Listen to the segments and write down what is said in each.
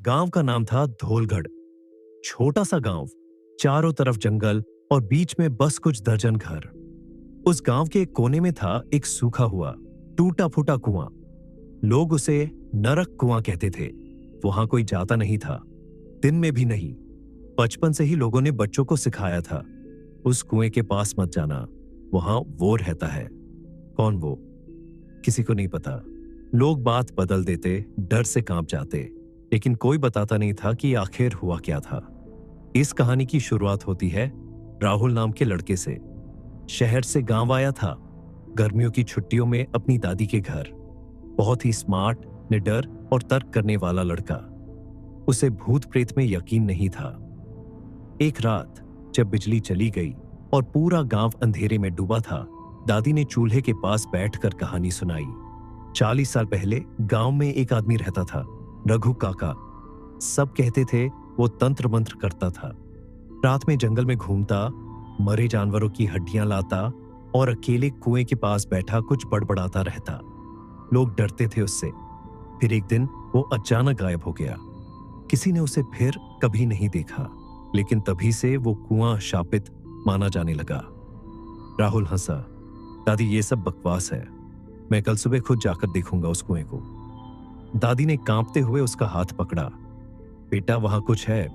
गांव का नाम था धोलगढ़। छोटा सा गांव, चारों तरफ जंगल और बीच में बस कुछ दर्जन घर। उस गांव के एक कोने में था एक सूखा हुआ टूटा फूटा कुआं। लोग उसे नरक कुआं कहते थे। वहां कोई जाता नहीं था, दिन में भी नहीं। बचपन से ही लोगों ने बच्चों को सिखाया था, उस कुएं के पास मत जाना, वहां वो रहता है। कौन वो? किसी को नहीं पता। लोग बात बदल देते, डर से कांप जाते, लेकिन कोई बताता नहीं था कि आखिर हुआ क्या था। इस कहानी की शुरुआत होती है राहुल नाम के लड़के से। शहर से गांव आया था, गर्मियों की छुट्टियों में अपनी दादी के घर। बहुत ही स्मार्ट, निडर और तर्क करने वाला लड़का। उसे भूत प्रेत में यकीन नहीं था। एक रात जब बिजली चली गई और पूरा गांव अंधेरे में डूबा था, दादी ने चूल्हे के पास बैठकर कहानी सुनाई। 40 साल पहले गांव में एक आदमी रहता था, रघु काका। सब कहते थे वो तंत्र मंत्र करता था। रात में जंगल में घूमता, मरे जानवरों की हड्डियां लाता और अकेले कुएं के पास बैठा कुछ बड़बड़ाता रहता। लोग डरते थे उससे। फिर एक दिन वो अचानक गायब हो गया। किसी ने उसे फिर कभी नहीं देखा, लेकिन तभी से वो कुआं शापित माना जाने लगा। राहुल हंसा। दादी, ये सब बकवास है, मैं कल सुबह खुद जाकर देखूंगा उस कुएं को। दादी ने कांपते हुए उसका हाथ पकड़ा। बेटा, वहां कुछ है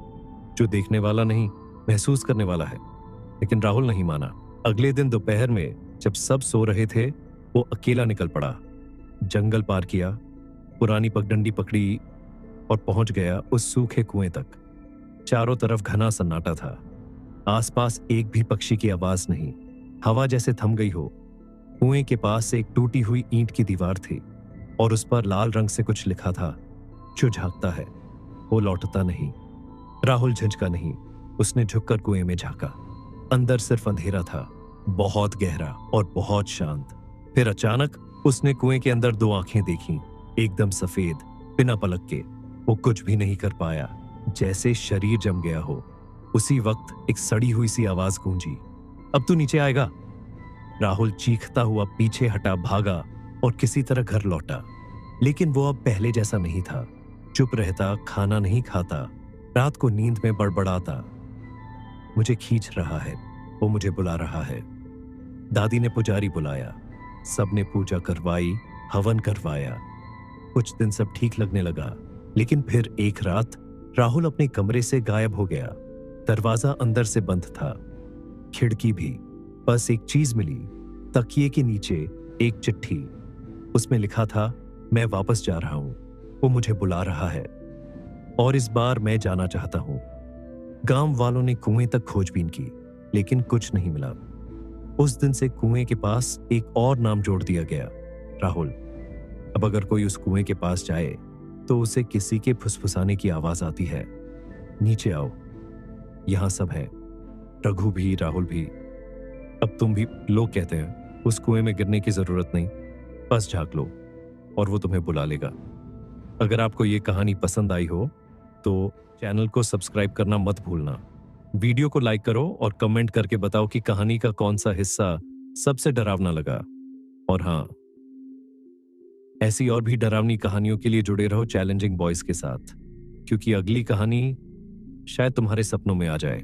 जो देखने वाला नहीं, महसूस करने वाला है। लेकिन राहुल नहीं माना। अगले दिन दोपहर में जब सब सो रहे थे, वो अकेला निकल पड़ा। जंगल पार किया, पुरानी पगडंडी पकड़ी और पहुंच गया उस सूखे कुएं तक। चारों तरफ घना सन्नाटा था। आसपास एक भी पक्षी की आवाज नहीं। हवा जैसे थम गई हो। कुएं के पास एक टूटी हुई ईंट की दीवार थी और उस पर लाल रंग से कुछ लिखा था, जो झांकता है वो लौटता नहीं। राहुल झिझका नहीं। उसने झुककर कुएं में झांका। अंदर सिर्फ अंधेरा था, बहुत गहरा और बहुत शांत। फिर अचानक उसने कुएं के अंदर दो आंखें देखीं, एकदम सफेद, बिना पलक के। वो कुछ भी नहीं कर पाया, जैसे शरीर जम गया हो। उसी वक्त एक सड़ी हुई सी आवाज गूंजी, अब तू नीचे आएगा। राहुल चीखता हुआ पीछे हटा, भागा और किसी तरह घर लौटा। लेकिन वो अब पहले जैसा नहीं था। चुप रहता, खाना नहीं खाता, रात को नींद में बड़बड़ाता, मुझे खींच रहा है, वो मुझे बुला रहा है। दादी ने पुजारी बुलाया, सबने पूजा करवाई, हवन करवाया। कुछ दिन सब ठीक लगने लगा, लेकिन फिर एक रात राहुल अपने कमरे से गायब हो गया। दरवाजा अंदर से बंद था, खिड़की भी। बस एक चीज मिली, तकिए के नीचे एक चिट्ठी। उसमें लिखा था, मैं वापस जा रहा हूं, वो मुझे बुला रहा है और इस बार मैं जाना चाहता हूं। गांव वालों ने कुएं तक खोजबीन की, लेकिन कुछ नहीं मिला। उस दिन से कुएं के पास एक और नाम जोड़ दिया गया, राहुल। अब अगर कोई उस कुएं के पास जाए तो उसे किसी के फुसफुसाने की आवाज आती है, नीचे आओ, यहां सब है, रघु भी, राहुल भी, अब तुम भी। लोग कहते हैं उस कुएं में गिरने की जरूरत नहीं, बस झांक लो और वो तुम्हें बुला लेगा। अगर आपको ये कहानी पसंद आई हो तो चैनल को सब्सक्राइब करना मत भूलना। वीडियो को लाइक करो और कमेंट करके बताओ कि कहानी का कौन सा हिस्सा सबसे डरावना लगा। और हाँ, ऐसी और भी डरावनी कहानियों के लिए जुड़े रहो चैलेंजिंग बॉयज के साथ, क्योंकि अगली कहानी शायद तुम्हारे सपनों में आ जाए।